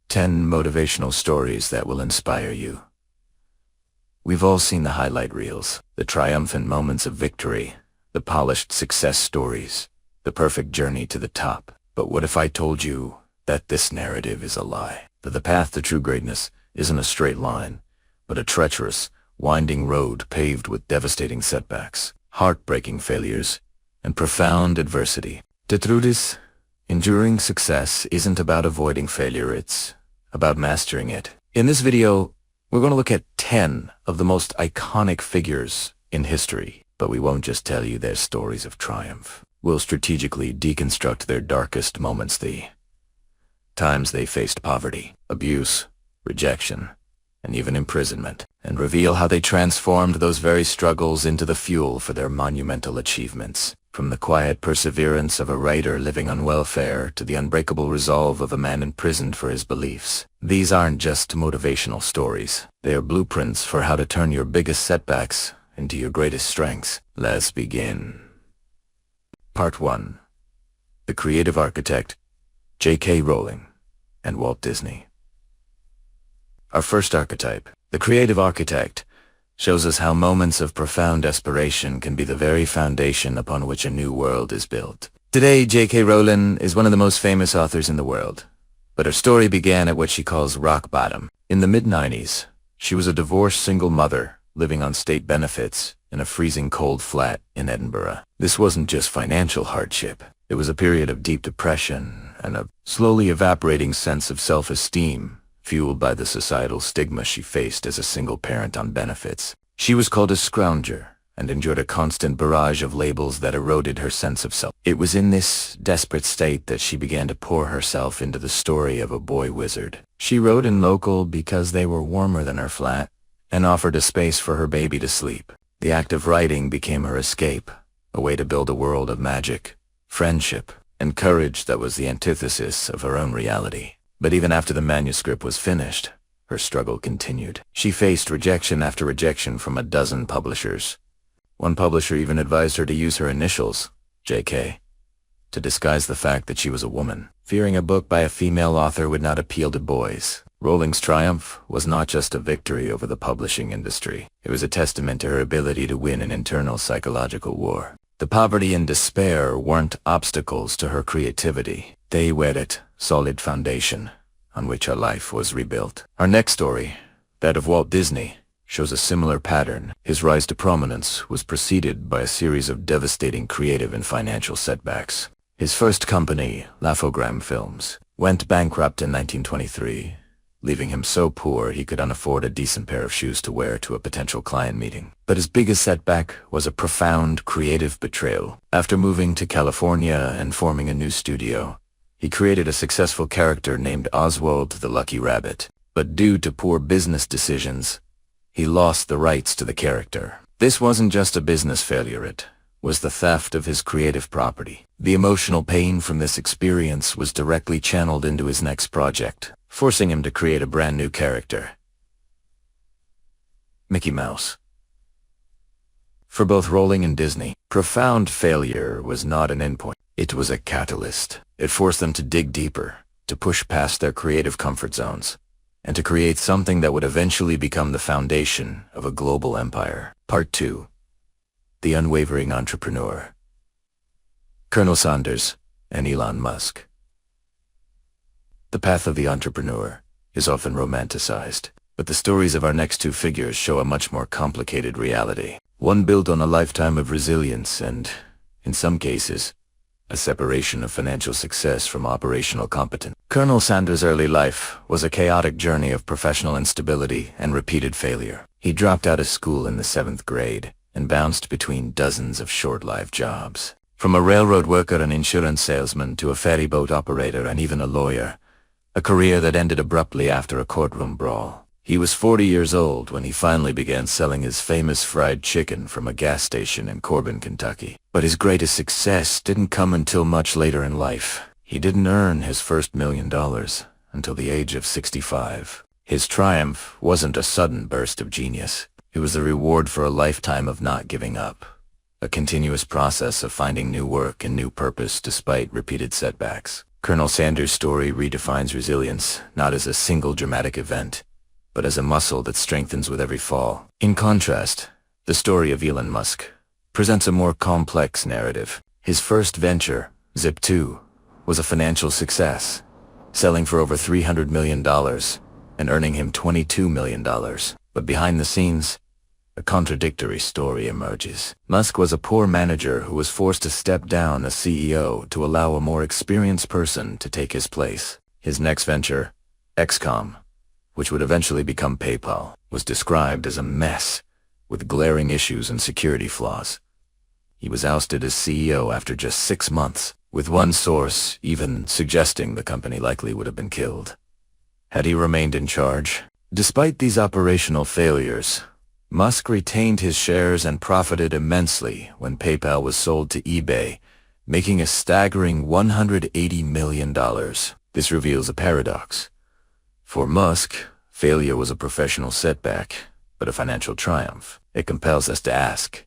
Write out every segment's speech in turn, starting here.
10 motivational stories that will inspire you. We've all seen the highlight reels, the triumphant moments of victory, the polished success stories, the perfect journey to the top. But what if I told you that this narrative is a lie? That the path to true greatness isn't a straight line, but a treacherous, winding road paved with devastating setbacks, heartbreaking failures, and profound adversity. The truth is, enduring success isn't about avoiding failure, it's about mastering it. In this video, we're going to look at 10 of the most iconic figures in history, but we won't just tell you their stories of triumph. We'll strategically deconstruct their darkest moments, the times they faced poverty, abuse, rejection, and even imprisonment, and reveal how they transformed those very struggles into the fuel for their monumental achievements. From the quiet perseverance of a writer living on welfare to the unbreakable resolve of a man imprisoned for his beliefs. These aren't just motivational stories. They are blueprints for how to turn your biggest setbacks into your greatest strengths. Let's begin. Part 1. The Creative Architect, J.K. Rowling and Walt Disney. Our first archetype, the Creative Architect, shows us how moments of profound desperation can be the very foundation upon which a new world is built. Today, J.K. Rowling is one of the most famous authors in the world, but her story began at what she calls rock bottom. In the mid-90s, she was a divorced single mother living on state benefits in a freezing cold flat in Edinburgh. This wasn't just financial hardship. It was a period of deep depression and a slowly evaporating sense of self-esteem, fueled by the societal stigma she faced as a single parent on benefits. She was called a scrounger and endured a constant barrage of labels that eroded her sense of self. It was in this desperate state that she began to pour herself into the story of a boy wizard. She wrote in local because they were warmer than her flat and offered a space for her baby to sleep. The act of writing became her escape, a way to build a world of magic, friendship, and courage that was the antithesis of her own reality. But even after the manuscript was finished, her struggle continued. She faced rejection after rejection from a dozen publishers. One publisher even advised her to use her initials, J.K., to disguise the fact that she was a woman, fearing a book by a female author would not appeal to boys. Rowling's triumph was not just a victory over the publishing industry. It was a testament to her ability to win an internal psychological war. The poverty and despair weren't obstacles to her creativity. They were a solid foundation on which her life was rebuilt. Our next story, that of Walt Disney, shows a similar pattern. His rise to prominence was preceded by a series of devastating creative and financial setbacks. His first company, Laugh-O-Gram Films, went bankrupt in 1923, leaving him so poor he could unafford a decent pair of shoes to wear to a potential client meeting. But his biggest setback was a profound creative betrayal. After moving to California and forming a new studio, he created a successful character named Oswald the Lucky Rabbit. But due to poor business decisions, he lost the rights to the character. This wasn't just a business failure, it was the theft of his creative property. The emotional pain from this experience was directly channeled into his next project, forcing him to create a brand new character, Mickey Mouse. For both Rowling and Disney, profound failure was not an endpoint. It was a catalyst. It forced them to dig deeper, to push past their creative comfort zones, and to create something that would eventually become the foundation of a global empire. Part 2. The Unwavering Entrepreneur, Colonel Sanders and Elon Musk. The path of the entrepreneur is often romanticized, but the stories of our next two figures show a much more complicated reality. One built on a lifetime of resilience and, in some cases, a separation of financial success from operational competence. Colonel Sanders' early life was a chaotic journey of professional instability and repeated failure. He dropped out of school in the 7th grade and bounced between dozens of short-lived jobs. From a railroad worker and insurance salesman to a ferry boat operator and even a lawyer, a career that ended abruptly after a courtroom brawl. He was 40 years old when he finally began selling his famous fried chicken from a gas station in Corbin, Kentucky. But his greatest success didn't come until much later in life. He didn't earn his first $1 million until the age of 65. His triumph wasn't a sudden burst of genius. It was the reward for a lifetime of not giving up, a continuous process of finding new work and new purpose despite repeated setbacks. Colonel Sanders' story redefines resilience not as a single dramatic event, but as a muscle that strengthens with every fall. In contrast, the story of Elon Musk presents a more complex narrative. His first venture, Zip2, was a financial success, selling for over $300 million and earning him $22 million. But behind the scenes, a contradictory story emerges. Musk was a poor manager who was forced to step down as CEO to allow a more experienced person to take his place. His next venture, XCOM, which would eventually become PayPal, was described as a mess with glaring issues and security flaws. He was ousted as CEO after just 6 months, with one source even suggesting the company likely would have been killed had he remained in charge. Despite these operational failures, Musk retained his shares and profited immensely when PayPal was sold to eBay, making a staggering $180 million. This reveals a paradox. For Musk, failure was a professional setback, but a financial triumph. It compels us to ask,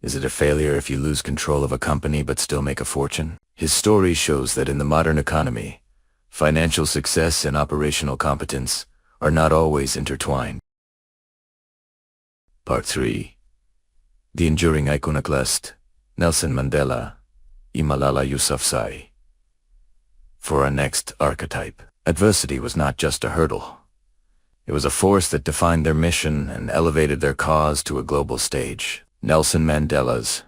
is it a failure if you lose control of a company but still make a fortune? His story shows that in the modern economy, financial success and operational competence are not always intertwined. Part 3. The enduring iconoclast, Nelson Mandela, Malala Yousafzai. For our next archetype, adversity was not just a hurdle. It was a force that defined their mission and elevated their cause to a global stage. Nelson Mandela's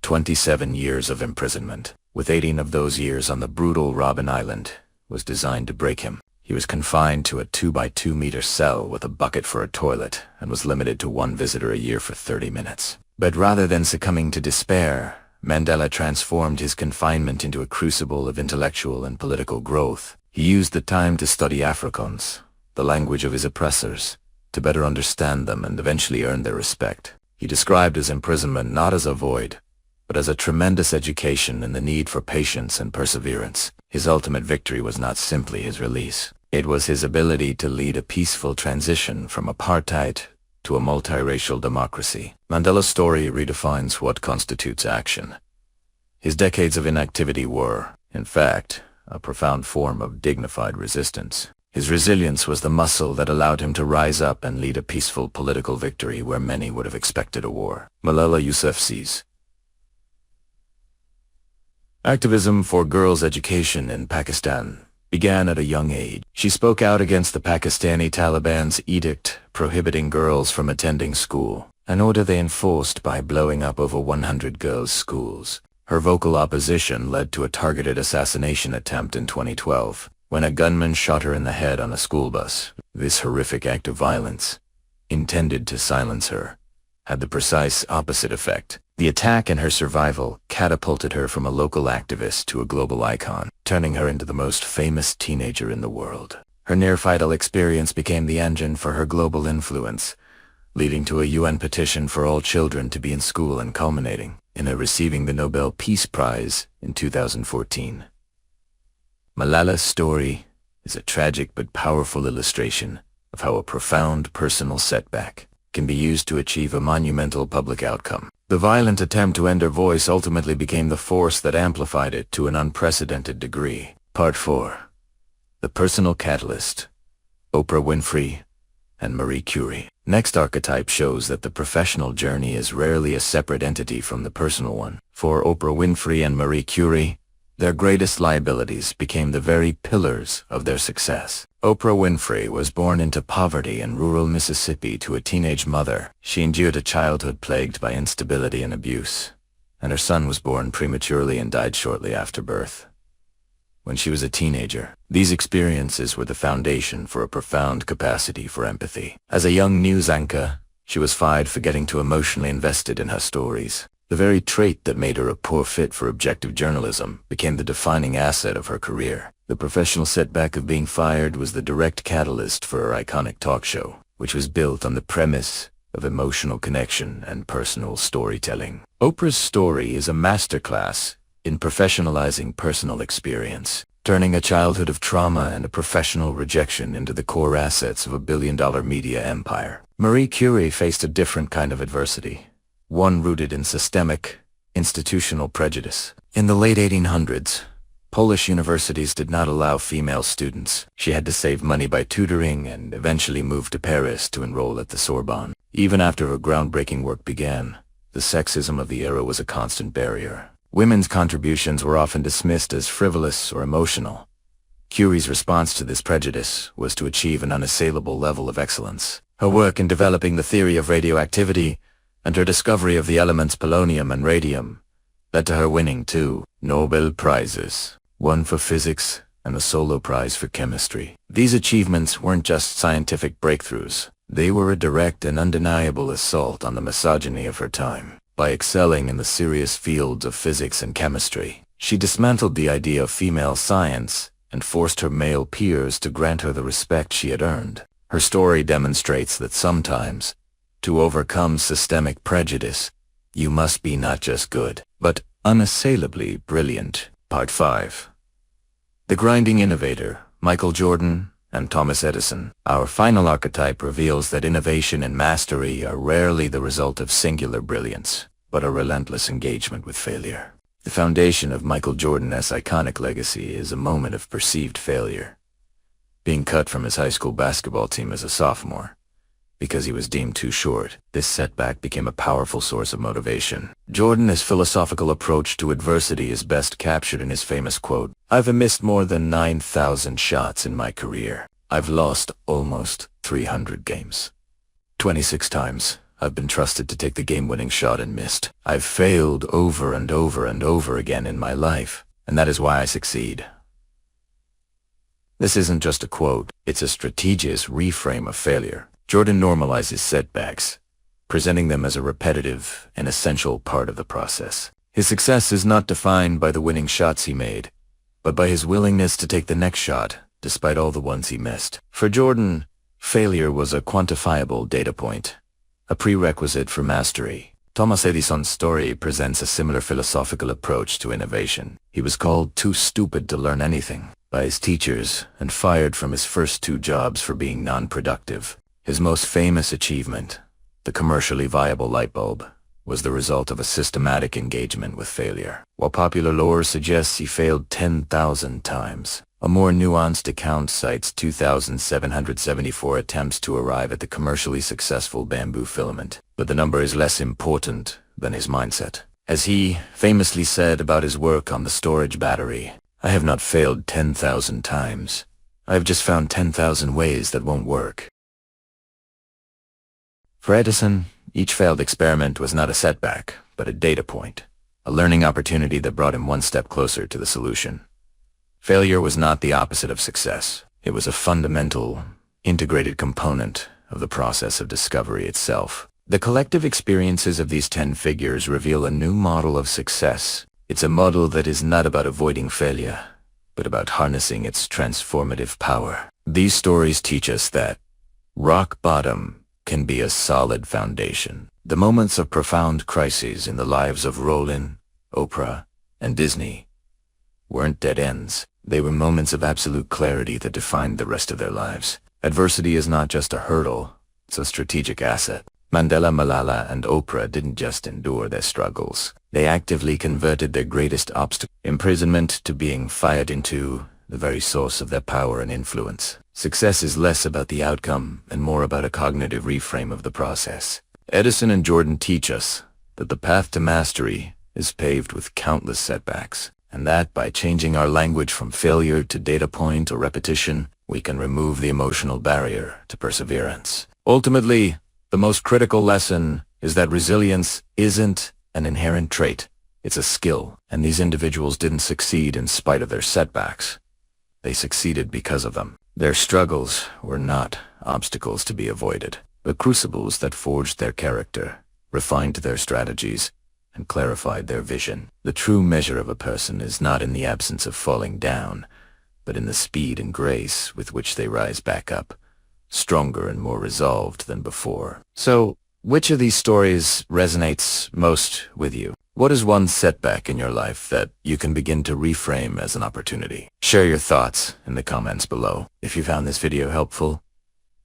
27 years of imprisonment, with 18 of those years on the brutal Robben Island, was designed to break him. He was confined to a 2-by-2-meter cell with a bucket for a toilet and was limited to one visitor a year for 30 minutes. But rather than succumbing to despair, Mandela transformed his confinement into a crucible of intellectual and political growth. He used the time to study Afrikaans, the language of his oppressors, to better understand them and eventually earn their respect. He described his imprisonment not as a void, but as a tremendous education in the need for patience and perseverance. His ultimate victory was not simply his release. It was his ability to lead a peaceful transition from apartheid to a multiracial democracy. Mandela's story redefines what constitutes action. His decades of inactivity were, in fact, a profound form of dignified resistance. His resilience was the muscle that allowed him to rise up and lead a peaceful political victory where many would have expected a war. Malala Yousafzai's activism for girls' education in Pakistan began at a young age. She spoke out against the Pakistani Taliban's edict prohibiting girls from attending school, an order they enforced by blowing up over 100 girls' schools. Her vocal opposition led to a targeted assassination attempt in 2012, when a gunman shot her in the head on a school bus. This horrific act of violence, intended to silence her, had the precise opposite effect. The attack and her survival catapulted her from a local activist to a global icon, turning her into the most famous teenager in the world. Her near-fatal experience became the engine for her global influence, leading to a UN petition for all children to be in school and culminating in her receiving the Nobel Peace Prize in 2014. Malala's story is a tragic but powerful illustration of how a profound personal setback can be used to achieve a monumental public outcome. The violent attempt to end her voice ultimately became the force that amplified it to an unprecedented degree. Part 4. The personal catalyst, Oprah Winfrey and Marie Curie. Next archetype shows that the professional journey is rarely a separate entity from the personal one. For Oprah Winfrey and Marie Curie, their greatest liabilities became the very pillars of their success. Oprah Winfrey was born into poverty in rural Mississippi to a teenage mother. She endured a childhood plagued by instability and abuse, and her son was born prematurely and died shortly after birth. When she was a teenager, these experiences were the foundation for a profound capacity for empathy. As a young news anchor, she was fired for getting too emotionally invested in her stories. The very trait that made her a poor fit for objective journalism became the defining asset of her career. The professional setback of being fired was the direct catalyst for her iconic talk show, which was built on the premise of emotional connection and personal storytelling. Oprah's story is a masterclass in professionalizing personal experience, turning a childhood of trauma and a professional rejection into the core assets of a billion-dollar media empire. Marie Curie faced a different kind of adversity, one rooted in systemic, institutional prejudice. In the late 1800s, Polish universities did not allow female students. She had to save money by tutoring and eventually moved to Paris to enroll at the Sorbonne. Even after her groundbreaking work began, the sexism of the era was a constant barrier. Women's contributions were often dismissed as frivolous or emotional. Curie's response to this prejudice was to achieve an unassailable level of excellence. Her work in developing the theory of radioactivity and her discovery of the elements polonium and radium led to her winning 2 Nobel Prizes, one for physics and a solo prize for chemistry. These achievements weren't just scientific breakthroughs. They were a direct and undeniable assault on the misogyny of her time. By excelling in the serious fields of physics and chemistry, she dismantled the idea of female science and forced her male peers to grant her the respect she had earned. Her story demonstrates that sometimes, to overcome systemic prejudice, you must be not just good, but unassailably brilliant. Part 5. The grinding innovator, Michael Jordan and Thomas Edison. Our final archetype reveals that innovation and mastery are rarely the result of singular brilliance, but a relentless engagement with failure. The foundation of Michael Jordan's iconic legacy is a moment of perceived failure. Being cut from his high school basketball team as a sophomore, because he was deemed too short. This setback became a powerful source of motivation. Jordan's philosophical approach to adversity is best captured in his famous quote, "I've missed more than 9,000 shots in my career. I've lost almost 300 games. 26 times I've been trusted to take the game-winning shot and missed. I've failed over and over and over again in my life, and that is why I succeed." This isn't just a quote, it's a strategic reframe of failure. Jordan normalizes setbacks, presenting them as a repetitive and essential part of the process. His success is not defined by the winning shots he made, but by his willingness to take the next shot, despite all the ones he missed. For Jordan, failure was a quantifiable data point, a prerequisite for mastery. Thomas Edison's story presents a similar philosophical approach to innovation. He was called too stupid to learn anything by his teachers and fired from his first 2 jobs for being non-productive. His most famous achievement, the commercially viable light bulb, was the result of a systematic engagement with failure. While popular lore suggests he failed 10,000 times, a more nuanced account cites 2,774 attempts to arrive at the commercially successful bamboo filament. But the number is less important than his mindset. As he famously said about his work on the storage battery, "I have not failed 10,000 times. I have just found 10,000 ways that won't work." For Edison, each failed experiment was not a setback, but a data point, a learning opportunity that brought him one step closer to the solution. Failure was not the opposite of success. It was a fundamental, integrated component of the process of discovery itself. The collective experiences of these 10 figures reveal a new model of success. It's a model that is not about avoiding failure, but about harnessing its transformative power. These stories teach us that rock bottom can be a solid foundation. The moments of profound crises in the lives of Rowling, Oprah, and Disney weren't dead ends. They were moments of absolute clarity that defined the rest of their lives. Adversity is not just a hurdle, it's a strategic asset. Mandela, Malala, and Oprah didn't just endure their struggles. They actively converted their greatest obstacle, imprisonment, to being fired into the very source of their power and influence. Success is less about the outcome and more about a cognitive reframe of the process. Edison and Jordan teach us that the path to mastery is paved with countless setbacks, and that by changing our language from failure to data point or repetition, we can remove the emotional barrier to perseverance. Ultimately, the most critical lesson is that resilience isn't an inherent trait, it's a skill, and these individuals didn't succeed in spite of their setbacks. They succeeded because of them. Their struggles were not obstacles to be avoided, but crucibles that forged their character, refined their strategies, and clarified their vision. The true measure of a person is not in the absence of falling down, but in the speed and grace with which they rise back up, stronger and more resolved than before. So, which of these stories resonates most with you? What is one setback in your life that you can begin to reframe as an opportunity? Share your thoughts in the comments below. If you found this video helpful,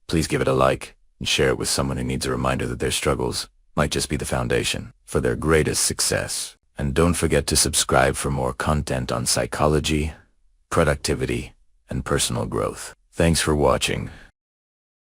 please give it a like and share it with someone who needs a reminder that their struggles might just be the foundation for their greatest success. And don't forget to subscribe for more content on psychology, productivity, and personal growth. Thanks for watching.